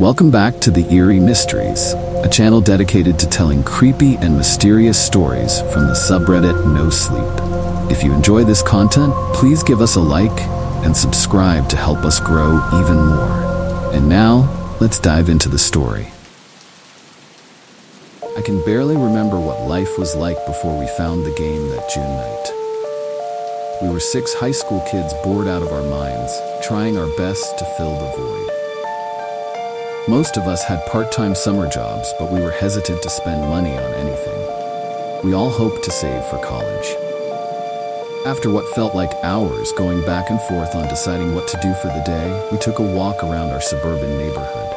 Welcome back to the Eerie Mysteries, a channel dedicated to telling creepy and mysterious stories from the subreddit nosleep. If you enjoy this content, please give us a like and subscribe to help us grow even more. And now, let's dive into the story. I can barely remember what life was like before we found the game that June night. We were 6 high school kids bored out of our minds, trying our best to fill the void. Most of us had part-time summer jobs, but we were hesitant to spend money on anything. We all hoped to save for college. After what felt like hours going back and forth on deciding what to do for the day, we took a walk around our suburban neighborhood.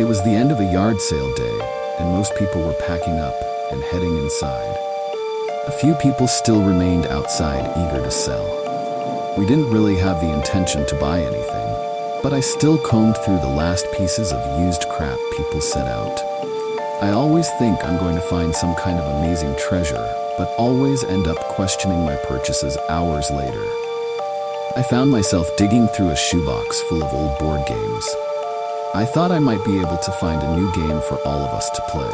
It was the end of a yard sale day, and most people were packing up and heading inside. A few people still remained outside, eager to sell. We didn't really have the intention to buy anything, but I still combed through the last pieces of used crap people set out. I always think I'm going to find some kind of amazing treasure, but always end up questioning my purchases hours later. I found myself digging through a shoebox full of old board games. I thought I might be able to find a new game for all of us to play.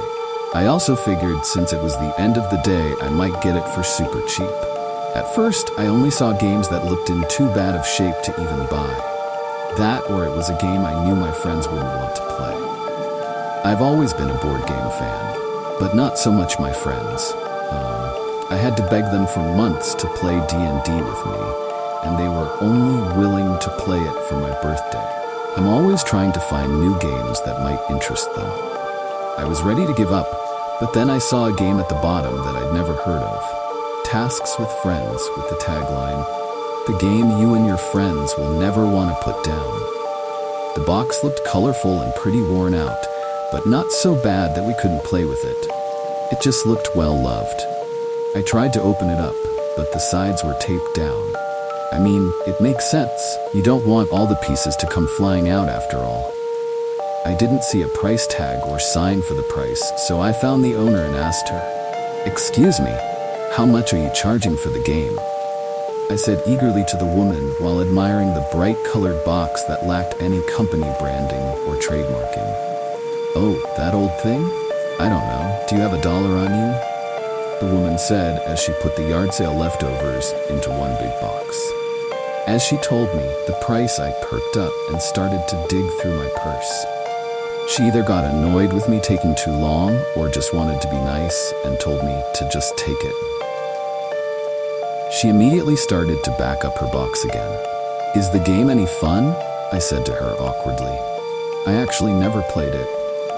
I also figured since it was the end of the day, I might get it for super cheap. At first, I only saw games that looked in too bad of shape to even buy. That or it was a game I knew my friends wouldn't want to play. I've always been a board game fan, but not so much my friends. I had to beg them for months to play D&D with me, and they were only willing to play it for my birthday. I'm always trying to find new games that might interest them. I was ready to give up, but then I saw a game at the bottom that I'd never heard of. Tasks with Friends, with the tagline, "The game you and your friends will never want to put down." The box looked colorful and pretty worn out, but not so bad that we couldn't play with it. It just looked well loved. I tried to open it up, but the sides were taped down. I mean, it makes sense. You don't want all the pieces to come flying out after all. I didn't see a price tag or sign for the price, so I found the owner and asked her, "Excuse me, how much are you charging for the game?" I said eagerly to the woman while admiring the bright-colored box that lacked any company branding or trademarking. "Oh, that old thing? I don't know. Do you have $1 on you?" The woman said as she put the yard sale leftovers into one big box. As she told me the price, I perked up and started to dig through my purse. She either got annoyed with me taking too long or just wanted to be nice and told me to just take it. She immediately started to back up her box again. "Is the game any fun?" I said to her awkwardly. "I actually never played it.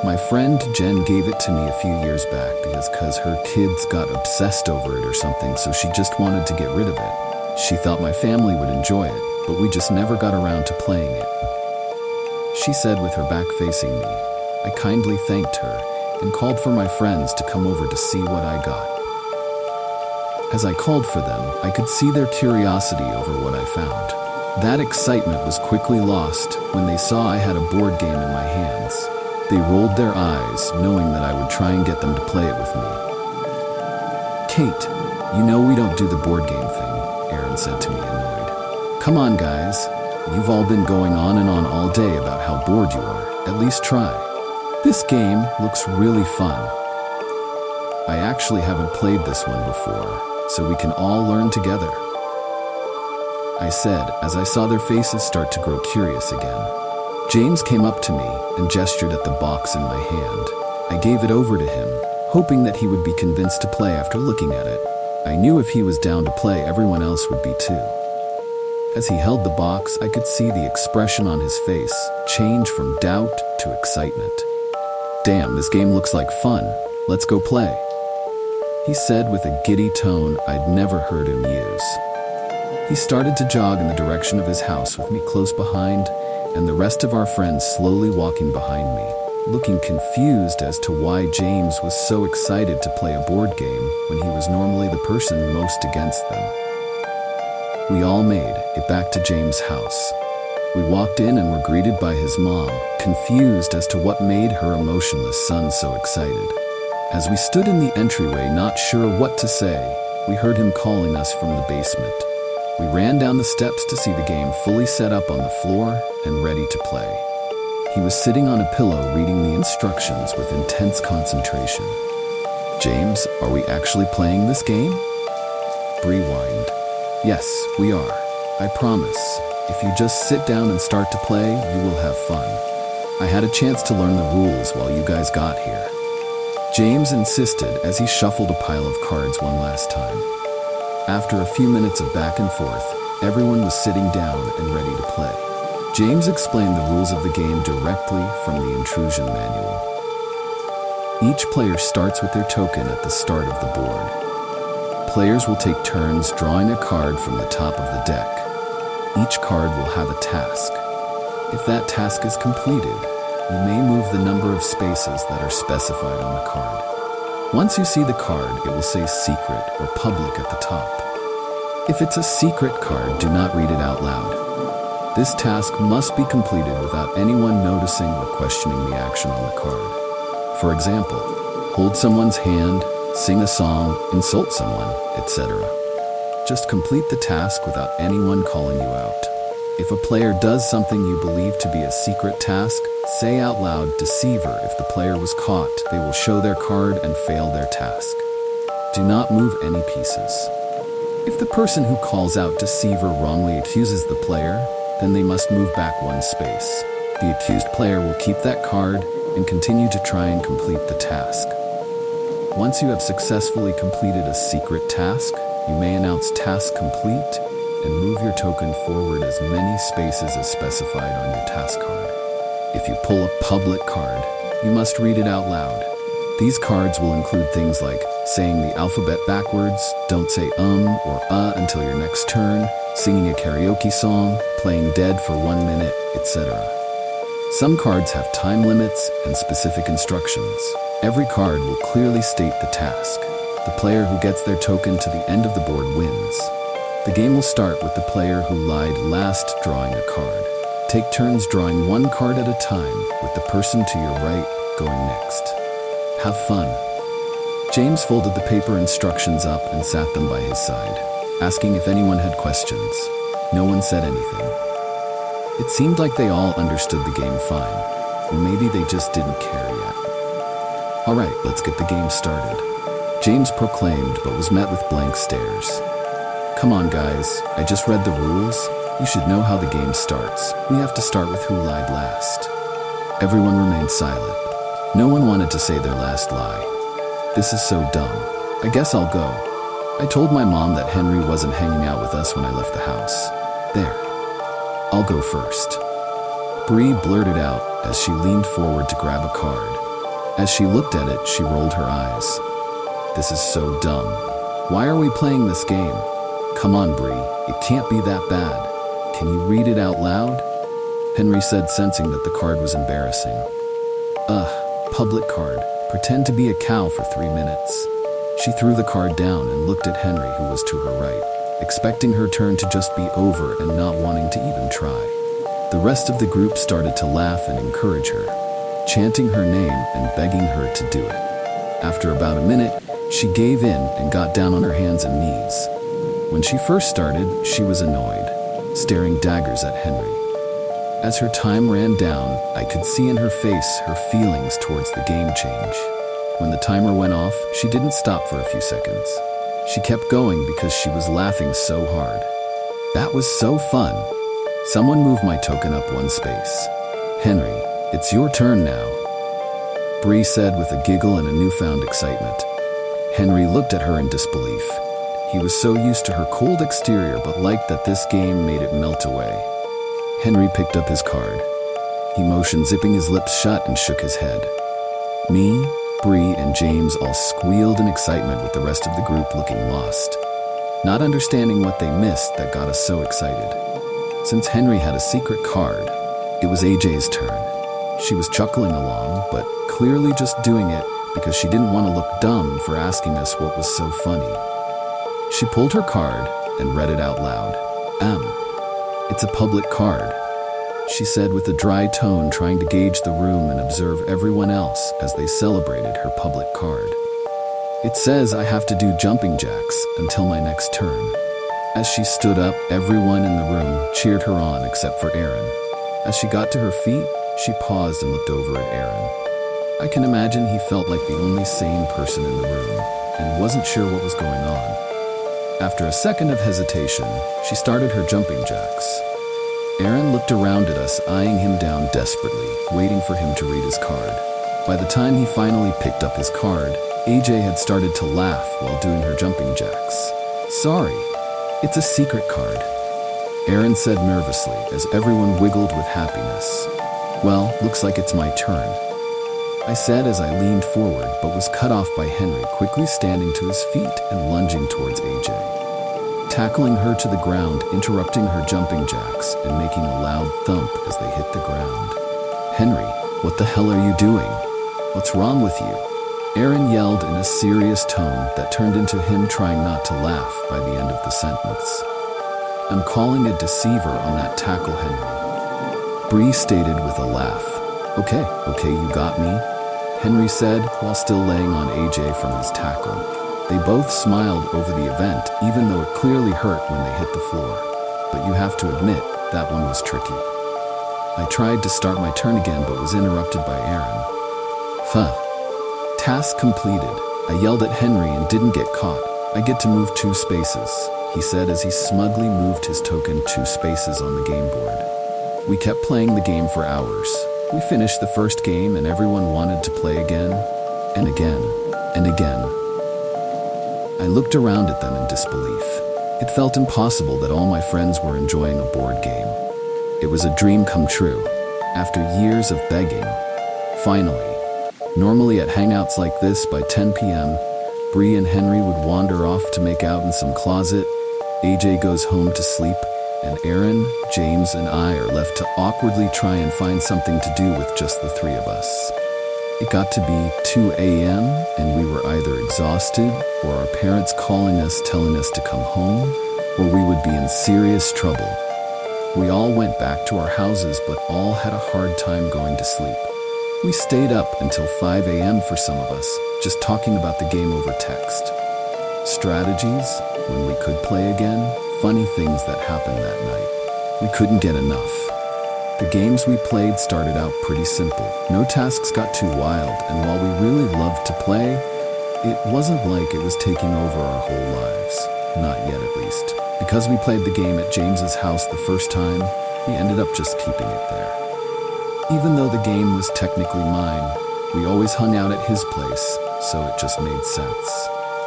My friend Jen gave it to me a few years back because her kids got obsessed over it or something, so she just wanted to get rid of it. She thought my family would enjoy it, but we just never got around to playing it," she said with her back facing me. I kindly thanked her and called for my friends to come over to see what I got. As I called for them, I could see their curiosity over what I found. That excitement was quickly lost when they saw I had a board game in my hands. They rolled their eyes, knowing that I would try and get them to play it with me. "Kate, you know we don't do the board game thing," Aaron said to me, annoyed. "Come on, guys. You've all been going on and on all day about how bored you are. At least try. This game looks really fun. I actually haven't played this one before, so we can all learn together," I said as I saw their faces start to grow curious again. James came up to me and gestured at the box in my hand. I gave it over to him, hoping that he would be convinced to play after looking at it. I knew if he was down to play, everyone else would be too. As he held the box, I could see the expression on his face change from doubt to excitement. "Damn, this game looks like fun. Let's go play," he said with a giddy tone I'd never heard him use. He started to jog in the direction of his house with me close behind, and the rest of our friends slowly walking behind me, looking confused as to why James was so excited to play a board game when he was normally the person most against them. We all made it back to James' house. We walked in and were greeted by his mom, confused as to what made her emotionless son so excited. As we stood in the entryway, not sure what to say, we heard him calling us from the basement. We ran down the steps to see the game fully set up on the floor and ready to play. He was sitting on a pillow reading the instructions with intense concentration. "James, are we actually playing this game?" Bree whined. "Yes, we are. I promise. If you just sit down and start to play, you will have fun. I had a chance to learn the rules while you guys got here." James insisted as he shuffled a pile of cards one last time. After a few minutes of back and forth, everyone was sitting down and ready to play. James explained the rules of the game directly from the intrusion manual. Each player starts with their token at the start of the board. Players will take turns drawing a card from the top of the deck. Each card will have a task. If that task is completed, you may move the number of spaces that are specified on the card. Once you see the card, it will say secret or public at the top. If it's a secret card, do not read it out loud. This task must be completed without anyone noticing or questioning the action on the card. For example, hold someone's hand, sing a song, insult someone, etc. Just complete the task without anyone calling you out. If a player does something you believe to be a secret task, say out loud "Deceiver." If the player was caught, they will show their card and fail their task. Do not move any pieces. If the person who calls out "Deceiver" wrongly accuses the player, then they must move back one space. The accused player will keep that card and continue to try and complete the task. Once you have successfully completed a secret task, you may announce "Task complete" and move your token forward as many spaces as specified on your task card. If you pull a public card, you must read it out loud. These cards will include things like saying the alphabet backwards, don't say or until your next turn, singing a karaoke song, playing dead for 1 minute, etc. Some cards have time limits and specific instructions. Every card will clearly state the task. The player who gets their token to the end of the board wins. The game will start with the player who lied last drawing a card. Take turns drawing one card at a time, with the person to your right going next. Have fun. James folded the paper instructions up and sat them by his side, asking if anyone had questions. No one said anything. It seemed like they all understood the game fine, or maybe they just didn't care yet. "All right, let's get the game started," James proclaimed, but was met with blank stares. "Come on, guys, I just read the rules. You should know how the game starts. We have to start with who lied last." Everyone remained silent. No one wanted to say their last lie. "This is so dumb. I guess I'll go. I told my mom that Henry wasn't hanging out with us when I left the house. There. I'll go first." Bree blurted out as she leaned forward to grab a card. As she looked at it, she rolled her eyes. "This is so dumb. Why are we playing this game? Come on, Bree, it can't be that bad. Can you read it out loud?" Henry said, sensing that the card was embarrassing. "Ugh, public card. Pretend to be a cow for 3 minutes." She threw the card down and looked at Henry, who was to her right, expecting her turn to just be over and not wanting to even try. The rest of the group started to laugh and encourage her, chanting her name and begging her to do it. After about a minute, she gave in and got down on her hands and knees. When she first started, she was annoyed, staring daggers at Henry. As her time ran down, I could see in her face her feelings towards the game change. When the timer went off, she didn't stop for a few seconds. She kept going because she was laughing so hard. "That was so fun. Someone move my token up one space. Henry, it's your turn now," Bree said with a giggle and a newfound excitement. Henry looked at her in disbelief. He was so used to her cold exterior but liked that this game made it melt away. Henry picked up his card. He motioned, zipping his lips shut, and shook his head. Me, Bree, and James all squealed in excitement, with the rest of the group looking lost, not understanding what they missed that got us so excited. Since Henry had a secret card, it was AJ's turn. She was chuckling along, but clearly just doing it because she didn't want to look dumb for asking us what was so funny. She pulled her card and read it out loud. It's a public card," she said with a dry tone, trying to gauge the room and observe everyone else as they celebrated her public card. "It says I have to do jumping jacks until my next turn." As she stood up, everyone in the room cheered her on except for Aaron. As she got to her feet, She paused and looked over at Aaron. I can imagine he felt like the only sane person in the room and wasn't sure what was going on. After a second of hesitation, she started her jumping jacks. Aaron looked around at us, eyeing him down desperately, waiting for him to read his card. By the time he finally picked up his card, AJ had started to laugh while doing her jumping jacks. "Sorry, it's a secret card," Aaron said nervously as everyone wiggled with happiness. "Well, looks like it's my turn," I said as I leaned forward, but was cut off by Henry quickly standing to his feet and lunging towards AJ, tackling her to the ground, interrupting her jumping jacks and making a loud thump as they hit the ground. "Henry, what the hell are you doing? What's wrong with you?" Aaron yelled in a serious tone that turned into him trying not to laugh by the end of the sentence. "I'm calling a deceiver on that tackle, Henry," Bree stated with a laugh. Okay, you got me," Henry said while still laying on AJ from his tackle. They both smiled over the event, even though it clearly hurt when they hit the floor. But you have to admit, that one was tricky. I tried to start my turn again but was interrupted by Aaron. "Huh. Task completed," I yelled at Henry and didn't get caught. "I get to move 2 spaces," he said as he smugly moved his token 2 spaces on the game board. We kept playing the game for hours. We finished the first game and everyone wanted to play again, and again, and again. I looked around at them in disbelief. It felt impossible that all my friends were enjoying a board game. It was a dream come true. After years of begging, finally. Normally at hangouts like this by 10 p.m., Bree and Henry would wander off to make out in some closet, AJ goes home to sleep, and Aaron, James, and I are left to awkwardly try and find something to do with just the 3 of us. It got to be 2 a.m., and we were either exhausted, or our parents calling us telling us to come home, or we would be in serious trouble. We all went back to our houses, but all had a hard time going to sleep. We stayed up until 5 a.m. for some of us, just talking about the game over text. Strategies, when we could play again, funny things that happened that night. We couldn't get enough. The games we played started out pretty simple. No tasks got too wild, and while we really loved to play, it wasn't like it was taking over our whole lives. Not yet, at least. Because we played the game at James's house the first time, we ended up just keeping it there. Even though the game was technically mine, we always hung out at his place, so it just made sense.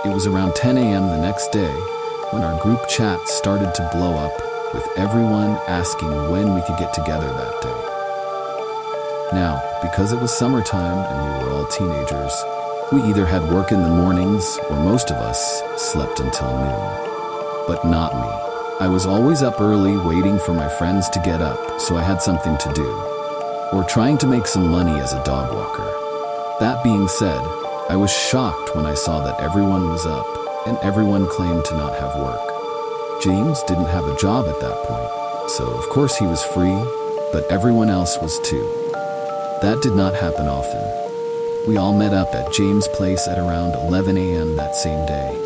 It was around 10 a.m. the next day when our group chat started to blow up, with everyone asking when we could get together that day. Now, because it was summertime and we were all teenagers, we either had work in the mornings or most of us slept until noon. But not me. I was always up early waiting for my friends to get up so I had something to do, or trying to make some money as a dog walker. That being said, I was shocked when I saw that everyone was up and everyone claimed to not have work. James didn't have a job at that point, so of course he was free, but everyone else was too. That did not happen often. We all met up at James' place at around 11 a.m. that same day,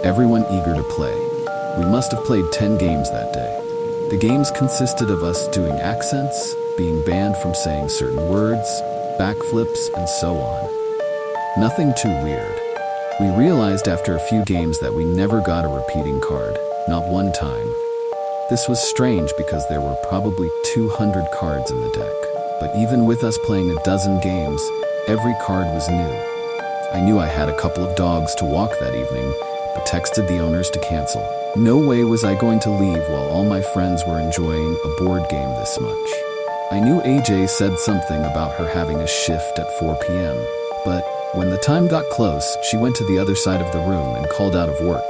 everyone eager to play. We must have played 10 games that day. The games consisted of us doing accents, being banned from saying certain words, backflips, and so on. Nothing too weird. We realized after a few games that we never got a repeating card, not one time. This was strange because there were probably 200 cards in the deck, but even with us playing a dozen games, every card was new. I knew I had a couple of dogs to walk that evening, but texted the owners to cancel. No way was I going to leave while all my friends were enjoying a board game this much. I knew AJ said something about her having a shift at 4 p.m., but when the time got close, she went to the other side of the room and called out of work.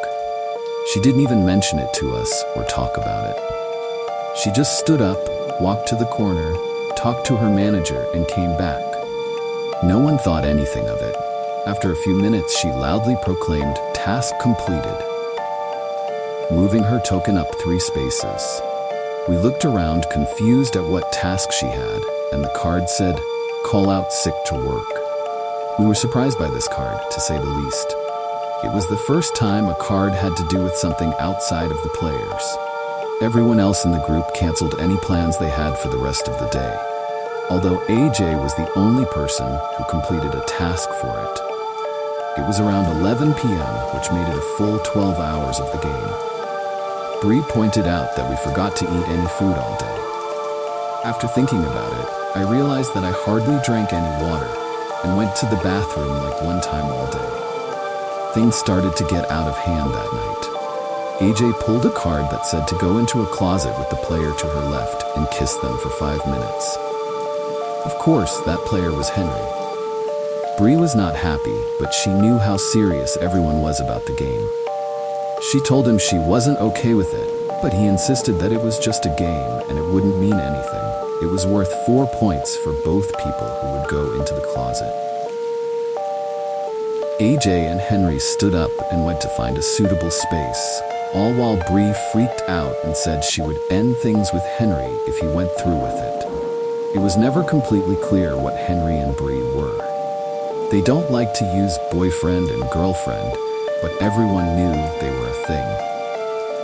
She didn't even mention it to us or talk about it. She just stood up, walked to the corner, talked to her manager, and came back. No one thought anything of it. After a few minutes, she loudly proclaimed, "Task completed," moving her token up 3 spaces. We looked around, confused at what task she had, and the card said, "Call out sick to work." We were surprised by this card, to say the least. It was the first time a card had to do with something outside of the players. Everyone else in the group canceled any plans they had for the rest of the day. although AJ was the only person who completed a task for it. It was around 11 p.m., which made it a full 12 hours of the game. Bree pointed out that we forgot to eat any food all day. After thinking about it, I realized that I hardly drank any water and went to the bathroom like one time all day. Things started to get out of hand that night. AJ pulled a card that said to go into a closet with the player to her left and kiss them for 5 minutes. Of course, that player was Henry. Bree was not happy, but she knew how serious everyone was about the game. She told him she wasn't okay with it, but he insisted that it was just a game and it wouldn't mean anything. It was worth 4 points for both people who would go into the closet. AJ and Henry stood up and went to find a suitable space, all while Bree freaked out and said she would end things with Henry if he went through with it. It was never completely clear what Henry and Bree were. They don't like to use boyfriend and girlfriend, but everyone knew they were a thing.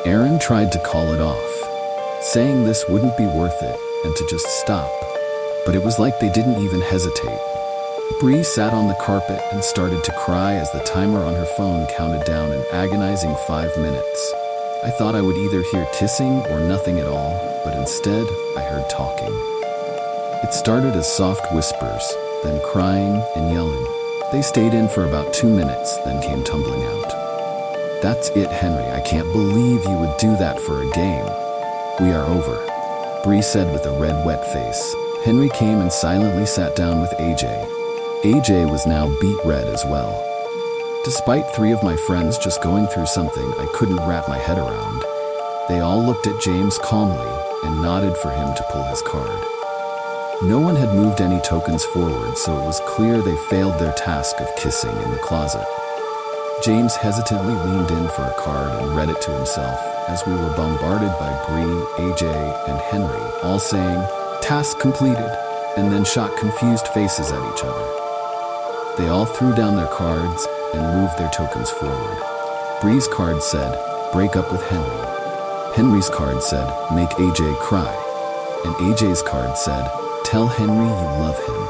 Aaron tried to call it off, saying this wouldn't be worth it and to just stop, but it was like they didn't even hesitate. Bree sat on the carpet and started to cry as the timer on her phone counted down an agonizing 5 minutes. I thought I would either hear kissing or nothing at all, but instead I heard talking. It started as soft whispers, then crying and yelling. They stayed in for about 2 minutes, then came tumbling out. "That's it, Henry. I can't believe you would do that for a game. We are over," Bree said with a red, wet face. Henry came and silently sat down with AJ. AJ was now beet red as well. Despite 3 of my friends just going through something I couldn't wrap my head around, they all looked at James calmly and nodded for him to pull his card. No one had moved any tokens forward, so it was clear they failed their task of kissing in the closet. James hesitantly leaned in for a card and read it to himself as we were bombarded by Bree, AJ, and Henry, all saying, "Task completed," and then shot confused faces at each other. They all threw down their cards and moved their tokens forward. Bree's card said, "Break up with Henry." Henry's card said, "Make AJ cry." And AJ's card said, "Tell Henry you love him."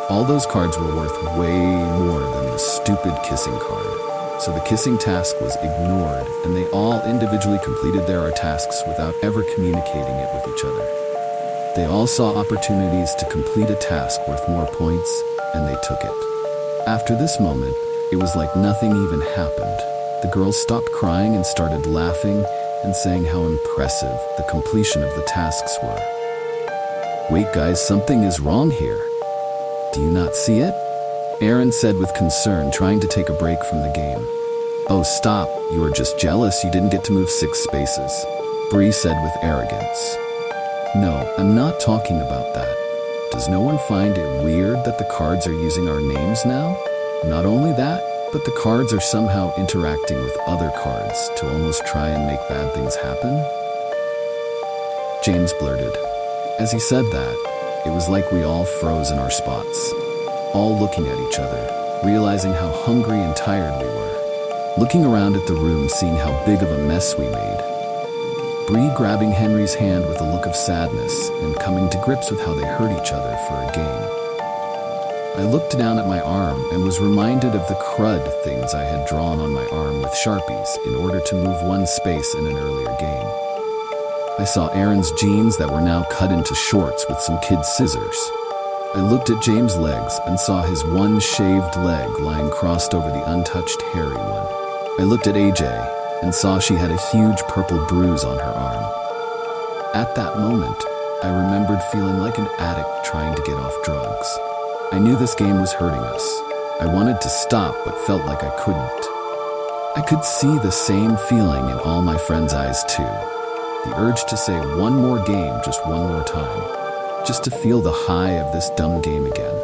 All those cards were worth way more than the stupid kissing card. So the kissing task was ignored, and they all individually completed their tasks without ever communicating it with each other. They all saw opportunities to complete a task worth more points, and they took it. After this moment, it was like nothing even happened. The girls stopped crying and started laughing and saying how impressive the completion of the tasks were. "Wait guys, something is wrong here. Do you not see it?" Aaron said with concern, trying to take a break from the game. "Oh, stop. You are just jealous you didn't get to move 6 spaces," Bree said with arrogance. "No, I'm not talking about that. Does no one find it weird that the cards are using our names now? Not only that, but the cards are somehow interacting with other cards to almost try and make bad things happen?" James blurted. As he said that, it was like we all froze in our spots, all looking at each other, realizing how hungry and tired we were, looking around at the room, seeing how big of a mess we made. Bree grabbing Henry's hand with a look of sadness and coming to grips with how they hurt each other for a game. I looked down at my arm and was reminded of the crud things I had drawn on my arm with Sharpies in order to move 1 space in an earlier game. I saw Aaron's jeans that were now cut into shorts with some kid's scissors. I looked at James' legs and saw his one shaved leg lying crossed over the untouched hairy one. I looked at AJ and saw she had a huge purple bruise on her arm. At that moment, I remembered feeling like an addict trying to get off drugs. I knew this game was hurting us. I wanted to stop but felt like I couldn't. I could see the same feeling in all my friends' eyes too. The urge to say one more game just one more time, just to feel the high of this dumb game again.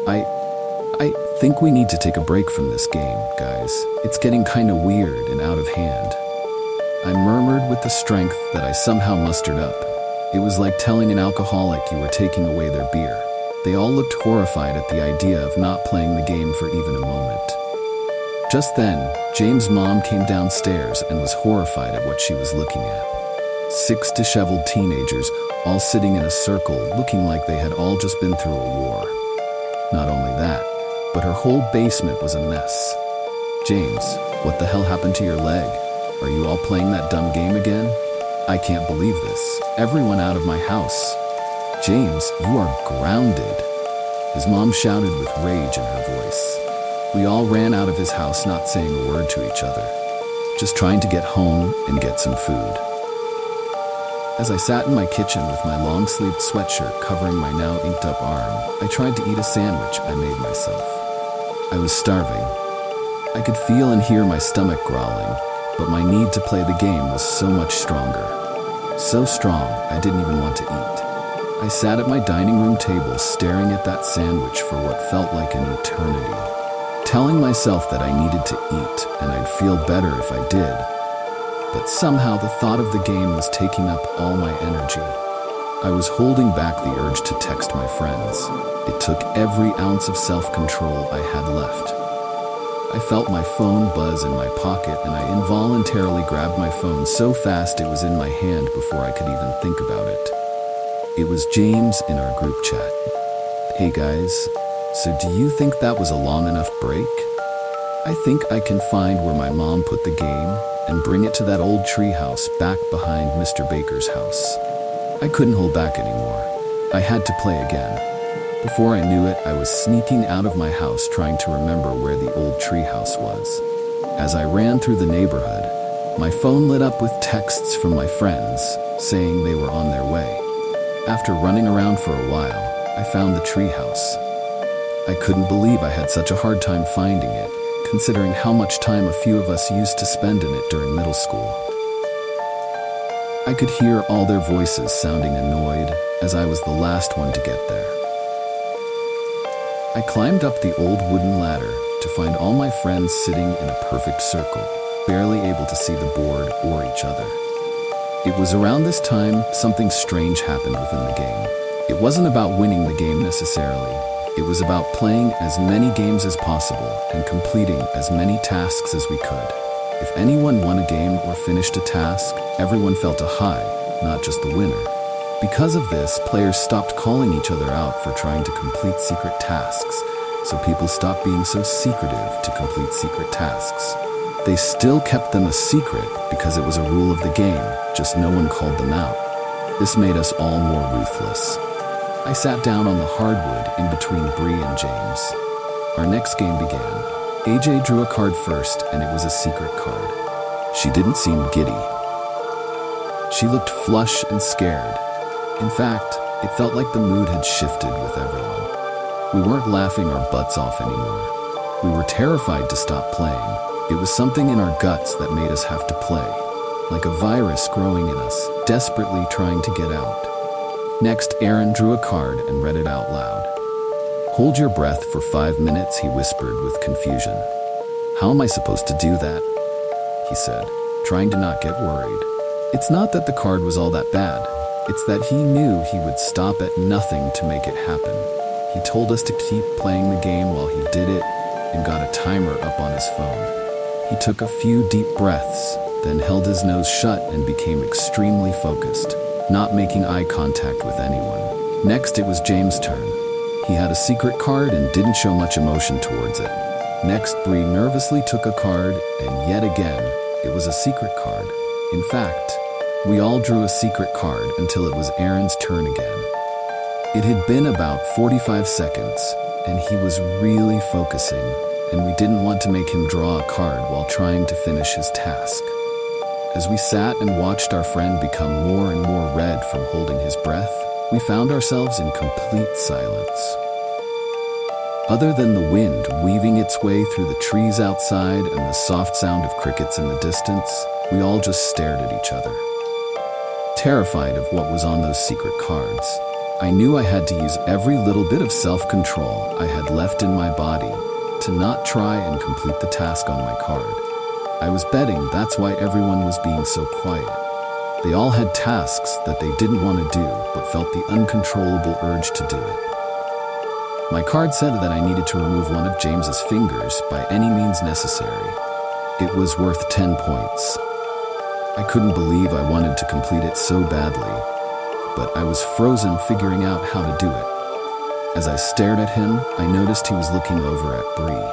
I think we need to take a break from this game, guys. It's getting kinda weird and out of hand. I murmured with the strength that I somehow mustered up. It was like telling an alcoholic you were taking away their beer. They all looked horrified at the idea of not playing the game for even a moment. Just then, James' mom came downstairs and was horrified at what she was looking at. 6 disheveled teenagers, all sitting in a circle, looking like they had all just been through a war. Not only that, but her whole basement was a mess. "James, what the hell happened to your leg? Are you all playing that dumb game again? I can't believe this. Everyone out of my house. James, you are grounded." His mom shouted with rage in her voice. We all ran out of his house, not saying a word to each other, just trying to get home and get some food. As I sat in my kitchen with my long-sleeved sweatshirt covering my now inked-up arm, I tried to eat a sandwich I made myself. I was starving. I could feel and hear my stomach growling, but my need to play the game was so much stronger. So strong, I didn't even want to eat. I sat at my dining room table staring at that sandwich for what felt like an eternity, telling myself that I needed to eat and I'd feel better if I did. But somehow the thought of the game was taking up all my energy. I was holding back the urge to text my friends. It took every ounce of self-control I had left. I felt my phone buzz in my pocket and I involuntarily grabbed my phone so fast it was in my hand before I could even think about it. It was James in our group chat. "Hey guys, so do you think that was a long enough break? I think I can find where my mom put the game and bring it to that old treehouse back behind Mr. Baker's house." I couldn't hold back anymore. I had to play again. Before I knew it, I was sneaking out of my house trying to remember where the old treehouse was. As I ran through the neighborhood, my phone lit up with texts from my friends saying they were on their way. After running around for a while, I found the treehouse. I couldn't believe I had such a hard time finding it, considering how much time a few of us used to spend in it during middle school. I could hear all their voices sounding annoyed as I was the last one to get there. I climbed up the old wooden ladder to find all my friends sitting in a perfect circle, barely able to see the board or each other. It was around this time something strange happened within the game. It wasn't about winning the game necessarily. It was about playing as many games as possible and completing as many tasks as we could. If anyone won a game or finished a task, everyone felt a high, not just the winner. Because of this, players stopped calling each other out for trying to complete secret tasks, so people stopped being so secretive to complete secret tasks. They still kept them a secret because it was a rule of the game, just no one called them out. This made us all more ruthless. I sat down on the hardwood in between Bree and James. Our next game began. AJ drew a card first, and it was a secret card. She didn't seem giddy. She looked flush and scared. In fact, it felt like the mood had shifted with everyone. We weren't laughing our butts off anymore. We were terrified to stop playing. It was something in our guts that made us have to play, like a virus growing in us, desperately trying to get out. Next, Aaron drew a card and read it out loud. "Hold your breath for 5 minutes," he whispered with confusion. "How am I supposed to do that?" he said, trying to not get worried. It's not that the card was all that bad. It's that he knew he would stop at nothing to make it happen. He told us to keep playing the game while he did it and got a timer up on his phone. He took a few deep breaths, then held his nose shut and became extremely focused, not making eye contact with anyone. Next, it was James' turn. He had a secret card and didn't show much emotion towards it. Next, Bree nervously took a card, and yet again, it was a secret card. In fact, we all drew a secret card until it was Aaron's turn again. It had been about 45 seconds, and he was really focusing, and we didn't want to make him draw a card while trying to finish his task. As we sat and watched our friend become more and more red from holding his breath, we found ourselves in complete silence. Other than the wind weaving its way through the trees outside and the soft sound of crickets in the distance, we all just stared at each other. Terrified of what was on those secret cards, I knew I had to use every little bit of self-control I had left in my body to not try and complete the task on my card. I was betting that's why everyone was being so quiet. They all had tasks that they didn't want to do, but felt the uncontrollable urge to do it. My card said that I needed to remove one of James's fingers by any means necessary. It was worth 10 points. I couldn't believe I wanted to complete it so badly, but I was frozen figuring out how to do it. As I stared at him, I noticed he was looking over at Bree.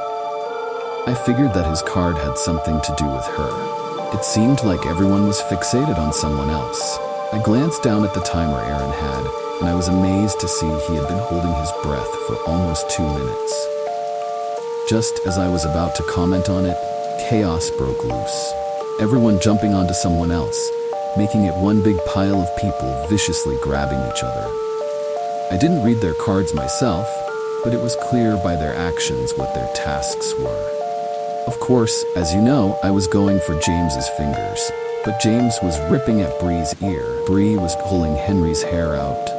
I figured that his card had something to do with her. It seemed like everyone was fixated on someone else. I glanced down at the timer Aaron had, and I was amazed to see he had been holding his breath for almost 2 minutes. Just as I was about to comment on it, chaos broke loose. Everyone jumping onto someone else, making it one big pile of people viciously grabbing each other. I didn't read their cards myself, but it was clear by their actions what their tasks were. Of course, as you know, I was going for James's fingers, but James was ripping at Bree's ear. Bree was pulling Henry's hair out.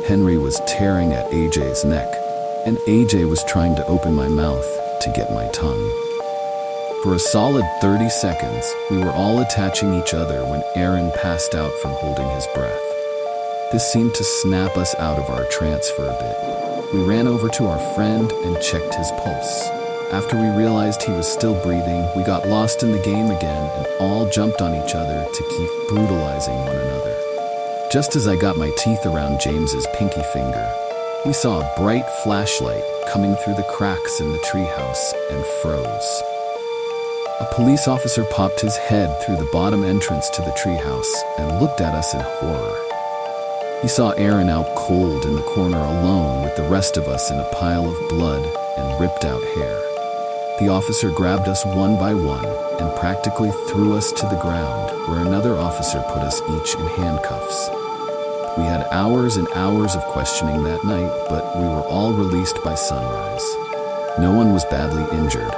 Henry was tearing at AJ's neck, and AJ was trying to open my mouth to get my tongue. For a solid 30 seconds, we were all attaching each other when Aaron passed out from holding his breath. This seemed to snap us out of our trance for a bit. We ran over to our friend and checked his pulse. After we realized he was still breathing, we got lost in the game again and all jumped on each other to keep brutalizing one another. Just as I got my teeth around James's pinky finger, we saw a bright flashlight coming through the cracks in the treehouse and froze. A police officer popped his head through the bottom entrance to the treehouse and looked at us in horror. He saw Aaron out cold in the corner alone with the rest of us in a pile of blood and ripped out hair. The officer grabbed us one by one and practically threw us to the ground, where another officer put us each in handcuffs. We had hours and hours of questioning that night, but we were all released by sunrise. No one was badly injured.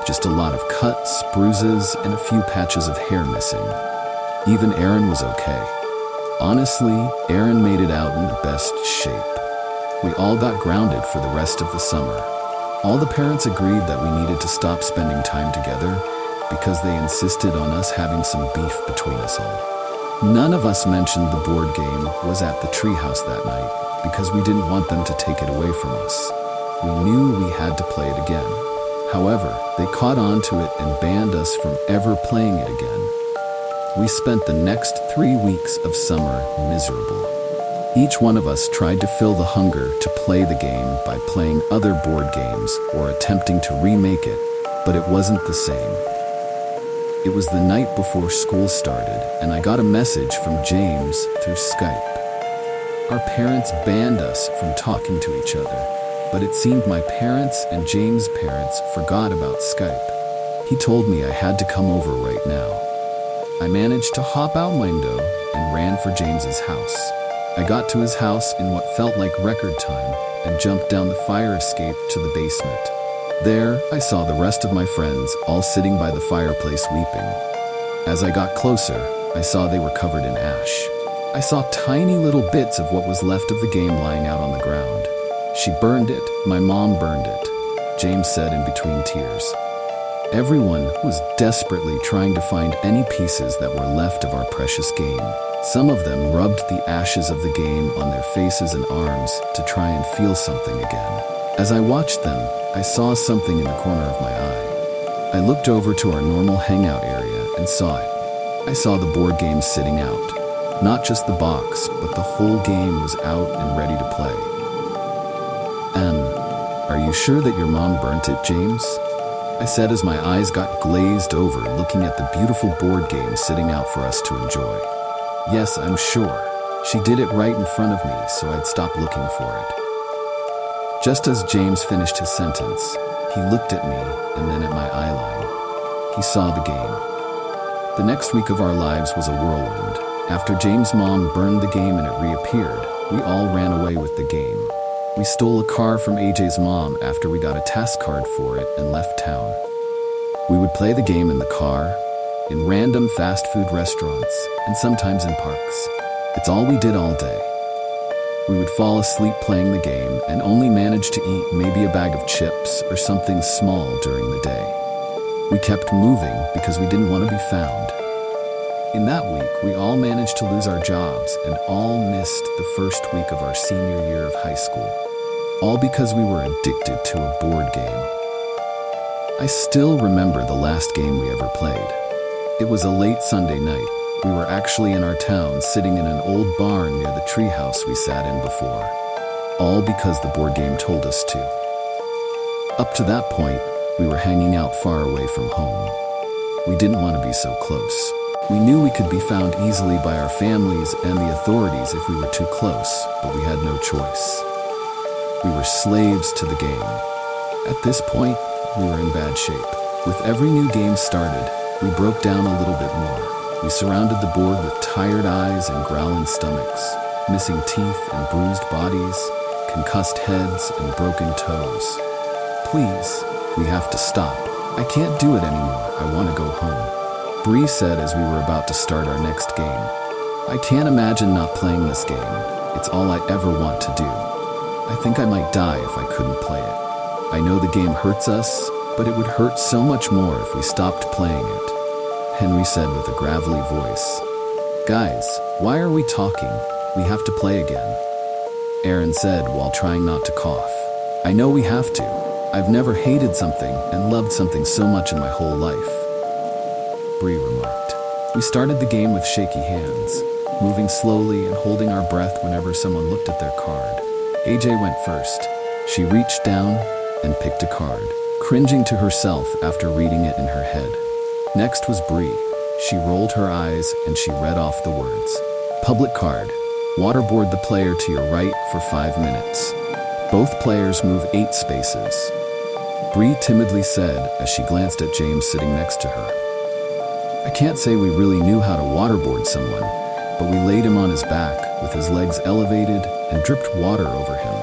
Just a lot of cuts, bruises, and a few patches of hair missing. Even Aaron was okay. Honestly, Aaron made it out in the best shape. We all got grounded for the rest of the summer. All the parents agreed that we needed to stop spending time together because they insisted on us having some beef between us all. None of us mentioned the board game was at the treehouse that night because we didn't want them to take it away from us. We knew we had to play it again. However, they caught on to it and banned us from ever playing it again. We spent the next 3 weeks of summer miserable. Each one of us tried to fill the hunger to play the game by playing other board games or attempting to remake it, but it wasn't the same. It was the night before school started, and I got a message from James through Skype. Our parents banned us from talking to each other, but it seemed my parents and James' parents forgot about Skype. He told me I had to come over right now. I managed to hop out my window and ran for James's house. I got to his house in what felt like record time and jumped down the fire escape to the basement. There, I saw the rest of my friends all sitting by the fireplace weeping. As I got closer, I saw they were covered in ash. I saw tiny little bits of what was left of the game lying out on the ground. She burned it, my mom burned it, James said in between tears. Everyone was desperately trying to find any pieces that were left of our precious game. Some of them rubbed the ashes of the game on their faces and arms to try and feel something again. As I watched them, I saw something in the corner of my eye. I looked over to our normal hangout area and saw it. I saw the board game sitting out. Not just the box, but the whole game was out and ready to play. Are you sure that your mom burnt it, James? I said as my eyes got glazed over looking at the beautiful board game sitting out for us to enjoy. Yes, I'm sure. She did it right in front of me, so I'd stop looking for it. Just as James finished his sentence, he looked at me and then at my eyeline. He saw the game. The next week of our lives was a whirlwind. After James' mom burned the game and it reappeared, we all ran away with the game. We stole a car from AJ's mom after we got a task card for it and left town. We would play the game in the car, in random fast food restaurants, and sometimes in parks. It's all we did all day. We would fall asleep playing the game and only manage to eat maybe a bag of chips or something small during the day. We kept moving because we didn't want to be found. In that week, we all managed to lose our jobs and all missed the first week of our senior year of high school. All because we were addicted to a board game. I still remember the last game we ever played. It was a late Sunday night. We were actually in our town, sitting in an old barn near the treehouse we sat in before. All because the board game told us to. Up to that point, we were hanging out far away from home. We didn't want to be so close. We knew we could be found easily by our families and the authorities if we were too close, but we had no choice. We were slaves to the game. At this point, we were in bad shape. With every new game started, we broke down a little bit more. We surrounded the board with tired eyes and growling stomachs, missing teeth and bruised bodies, concussed heads and broken toes. Please, we have to stop. I can't do it anymore. I want to go home. Bree said as we were about to start our next game. I can't imagine not playing this game. It's all I ever want to do. I think I might die if I couldn't play it. I know the game hurts us, but it would hurt so much more if we stopped playing it, Henry said with a gravelly voice. Guys, why are we talking? We have to play again, Aaron said while trying not to cough. I know we have to. I've never hated something and loved something so much in my whole life, Bree remarked. We started the game with shaky hands, moving slowly and holding our breath whenever someone looked at their card. AJ went first. She reached down and picked a card, cringing to herself after reading it in her head. Next was Bree. She rolled her eyes and she read off the words. Public card. Waterboard the player to your right for 5 minutes. Both players move 8 spaces. Bree timidly said as she glanced at James sitting next to her. I can't say we really knew how to waterboard someone, but we laid him on his back with his legs elevated and dripped water over him.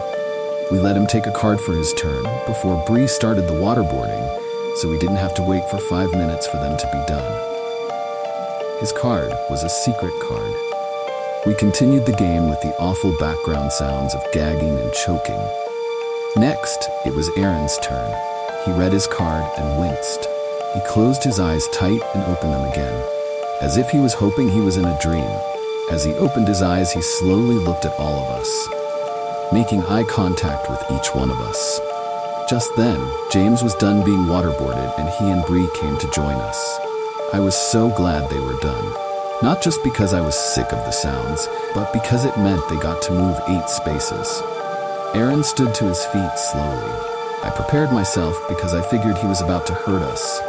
We let him take a card for his turn before Bree started the waterboarding, so we didn't have to wait for 5 minutes for them to be done. His card was a secret card. We continued the game with the awful background sounds of gagging and choking. Next, it was Aaron's turn. He read his card and winced. He closed his eyes tight and opened them again, as if he was hoping he was in a dream. As he opened his eyes, he slowly looked at all of us, making eye contact with each one of us. Just then, James was done being waterboarded and he and Bree came to join us. I was so glad they were done. Not just because I was sick of the sounds, but because it meant they got to move 8 spaces. Aaron stood to his feet slowly. I prepared myself because I figured he was about to hurt us.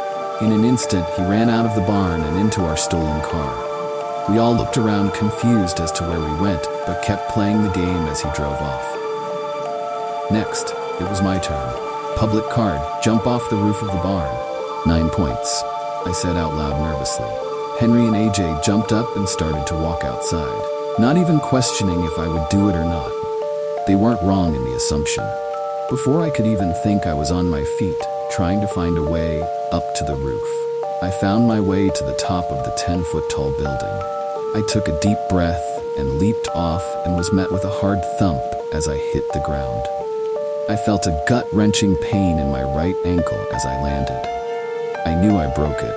In an instant, he ran out of the barn and into our stolen car. We all looked around confused as to where we went, but kept playing the game as he drove off. Next, it was my turn. Public card, jump off the roof of the barn. 9 points, I said out loud nervously. Henry and AJ jumped up and started to walk outside, not even questioning if I would do it or not. They weren't wrong in the assumption. Before I could even think, I was on my feet, trying to find a way up to the roof. I found my way to the top of the 10-foot-tall building. I took a deep breath and leaped off and was met with a hard thump as I hit the ground. I felt a gut-wrenching pain in my right ankle as I landed. I knew I broke it.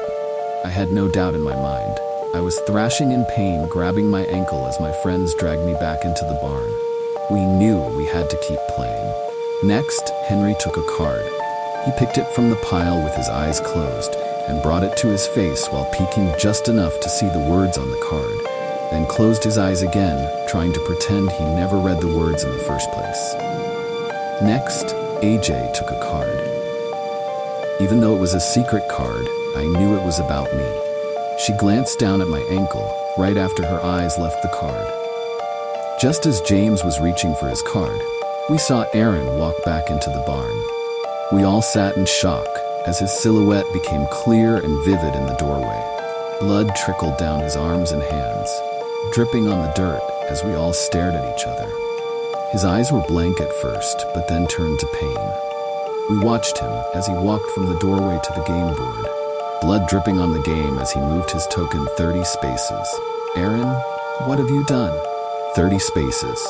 I had no doubt in my mind. I was thrashing in pain, grabbing my ankle as my friends dragged me back into the barn. We knew we had to keep playing. Next, Henry took a card. He picked it from the pile with his eyes closed and brought it to his face while peeking just enough to see the words on the card, then closed his eyes again, trying to pretend he never read the words in the first place. Next, AJ took a card. Even though it was a secret card, I knew it was about me. She glanced down at my ankle right after her eyes left the card. Just as James was reaching for his card, we saw Aaron walk back into the barn. We all sat in shock as his silhouette became clear and vivid in the doorway. Blood trickled down his arms and hands, dripping on the dirt as we all stared at each other. His eyes were blank at first, but then turned to pain. We watched him as he walked from the doorway to the game board, blood dripping on the game as he moved his token 30 spaces. Aaron, what have you done? 30 spaces.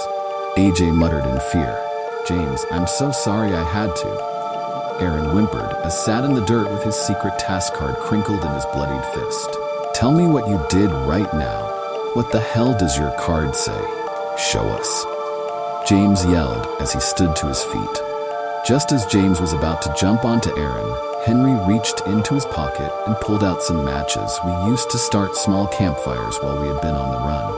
AJ muttered in fear. James, I'm so sorry I had to. Aaron whimpered as sat in the dirt with his secret task card crinkled in his bloodied fist. Tell me what you did right now. What the hell does your card say? Show us. James yelled as he stood to his feet. Just as James was about to jump onto Aaron, Henry reached into his pocket and pulled out some matches we used to start small campfires while we had been on the run.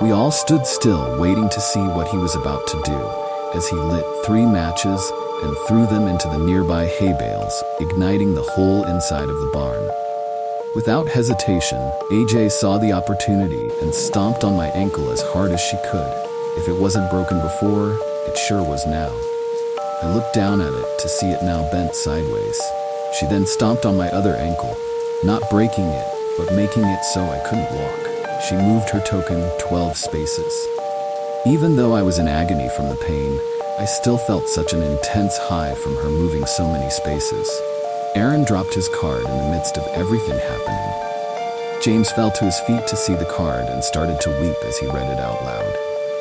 We all stood still, waiting to see what he was about to do, as he lit 3 matches and threw them into the nearby hay bales, igniting the whole inside of the barn. Without hesitation, AJ saw the opportunity and stomped on my ankle as hard as she could. If it wasn't broken before, it sure was now. I looked down at it to see it now bent sideways. She then stomped on my other ankle, not breaking it, but making it so I couldn't walk. She moved her token 12 spaces. Even though I was in agony from the pain, I still felt such an intense high from her moving so many spaces. Aaron dropped his card in the midst of everything happening. James fell to his feet to see the card and started to weep as he read it out loud.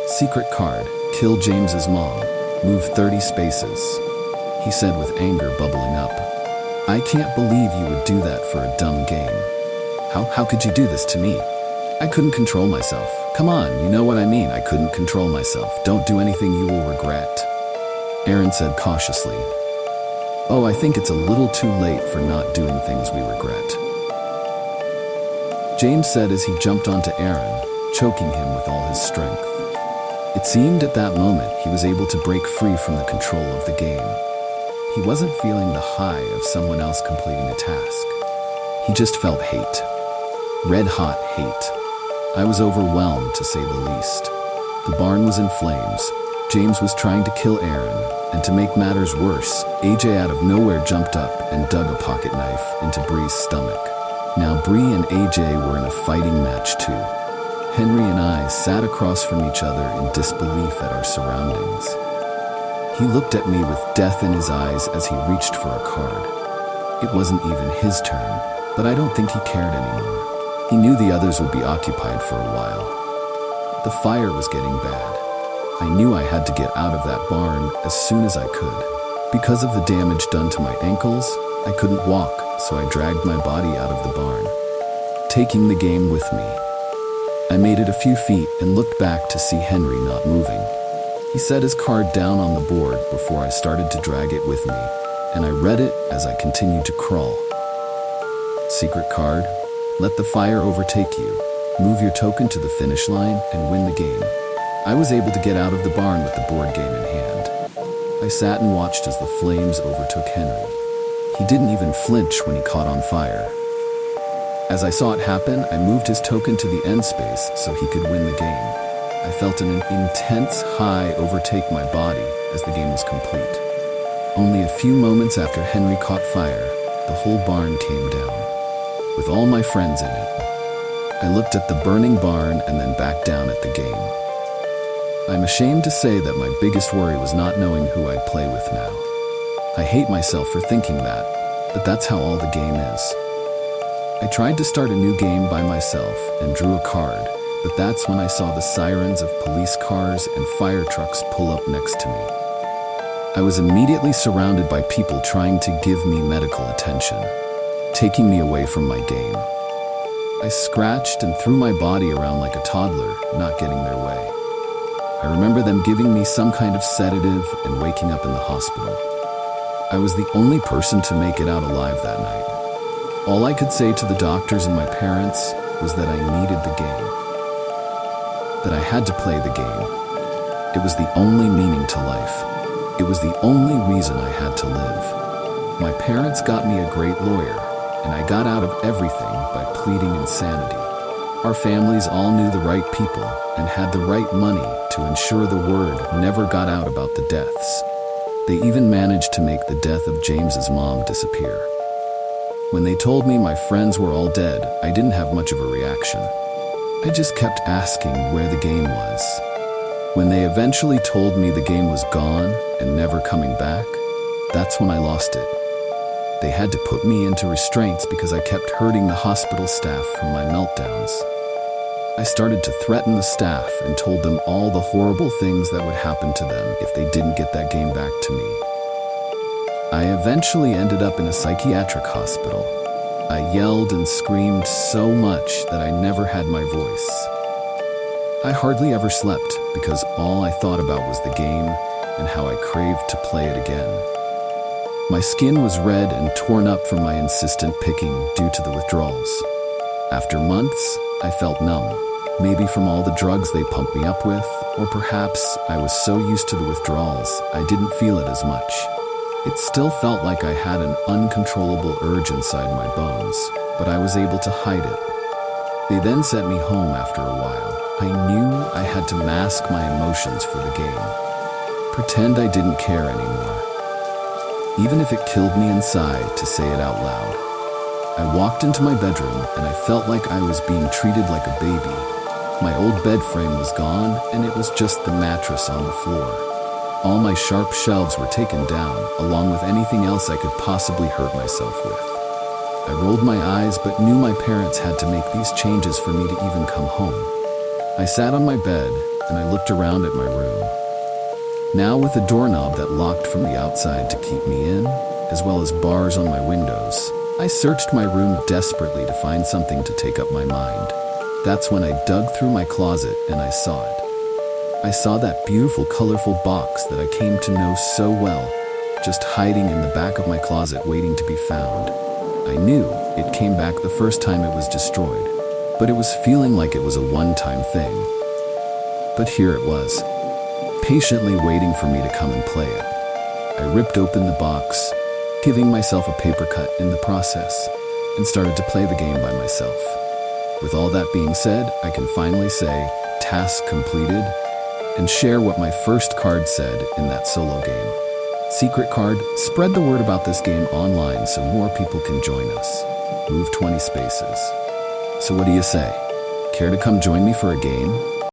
Secret card, kill James's mom, move 30 spaces, he said with anger bubbling up. I can't believe you would do that for a dumb game. How could you do this to me? I couldn't control myself. Come on, you know what I mean. I couldn't control myself. Don't do anything you will regret, Aaron said cautiously. Oh, I think it's a little too late for not doing things we regret, James said as he jumped onto Aaron, choking him with all his strength. It seemed at that moment he was able to break free from the control of the game. He wasn't feeling the high of someone else completing a task. He just felt hate. Red-hot hate. I was overwhelmed, to say the least. The barn was in flames. James was trying to kill Aaron, and to make matters worse, AJ out of nowhere jumped up and dug a pocket knife into Bree's stomach. Now Bree and AJ were in a fighting match too. Henry and I sat across from each other in disbelief at our surroundings. He looked at me with death in his eyes as he reached for a card. It wasn't even his turn, but I don't think he cared anymore. He knew the others would be occupied for a while. The fire was getting bad. I knew I had to get out of that barn as soon as I could. Because of the damage done to my ankles, I couldn't walk, so I dragged my body out of the barn, taking the game with me. I made it a few feet and looked back to see Henry not moving. He set his card down on the board before I started to drag it with me, and I read it as I continued to crawl. Secret card, let the fire overtake you. Move your token to the finish line and win the game. I was able to get out of the barn with the board game in hand. I sat and watched as the flames overtook Henry. He didn't even flinch when he caught on fire. As I saw it happen, I moved his token to the end space so he could win the game. I felt an intense high overtake my body as the game was complete. Only a few moments after Henry caught fire, the whole barn came down, with all my friends in it. I looked at the burning barn and then back down at the game. I'm ashamed to say that my biggest worry was not knowing who I'd play with now. I hate myself for thinking that, but that's how all the game is. I tried to start a new game by myself and drew a card, but that's when I saw the sirens of police cars and fire trucks pull up next to me. I was immediately surrounded by people trying to give me medical attention, taking me away from my game. I scratched and threw my body around like a toddler, not getting their way. I remember them giving me some kind of sedative and waking up in the hospital. I was the only person to make it out alive that night. All I could say to the doctors and my parents was that I needed the game, that I had to play the game. It was the only meaning to life. It was the only reason I had to live. My parents got me a great lawyer, and I got out of everything by pleading insanity. Our families all knew the right people and had the right money to ensure the word never got out about the deaths. They even managed to make the death of James's mom disappear. When they told me my friends were all dead, I didn't have much of a reaction. I just kept asking where the game was. When they eventually told me the game was gone and never coming back, that's when I lost it. They had to put me into restraints because I kept hurting the hospital staff from my meltdowns. I started to threaten the staff and told them all the horrible things that would happen to them if they didn't get that game back to me. I eventually ended up in a psychiatric hospital. I yelled and screamed so much that I never had my voice. I hardly ever slept because all I thought about was the game and how I craved to play it again. My skin was red and torn up from my insistent picking due to the withdrawals. After months, I felt numb, maybe from all the drugs they pumped me up with, or perhaps I was so used to the withdrawals I didn't feel it as much. It still felt like I had an uncontrollable urge inside my bones, but I was able to hide it. They then sent me home after a while. I knew I had to mask my emotions for the game. Pretend I didn't care anymore. Even if it killed me inside to say it out loud. I walked into my bedroom and I felt like I was being treated like a baby. My old bed frame was gone and it was just the mattress on the floor. All my sharp shelves were taken down, along with anything else I could possibly hurt myself with. I rolled my eyes but knew my parents had to make these changes for me to even come home. I sat on my bed and I looked around at my room. Now with a doorknob that locked from the outside to keep me in, as well as bars on my windows, I searched my room desperately to find something to take up my mind. That's when I dug through my closet and I saw it. I saw that beautiful, colorful box that I came to know so well, just hiding in the back of my closet waiting to be found. I knew it came back the first time it was destroyed, but it was feeling like it was a one-time thing. But here it was, patiently waiting for me to come and play it. I ripped open the box, giving myself a paper cut in the process, and started to play the game by myself. With all that being said, I can finally say, task completed, and share what my first card said in that solo game. Secret card, spread the word about this game online so more people can join us. Move 20 spaces. So what do you say? Care to come join me for a game?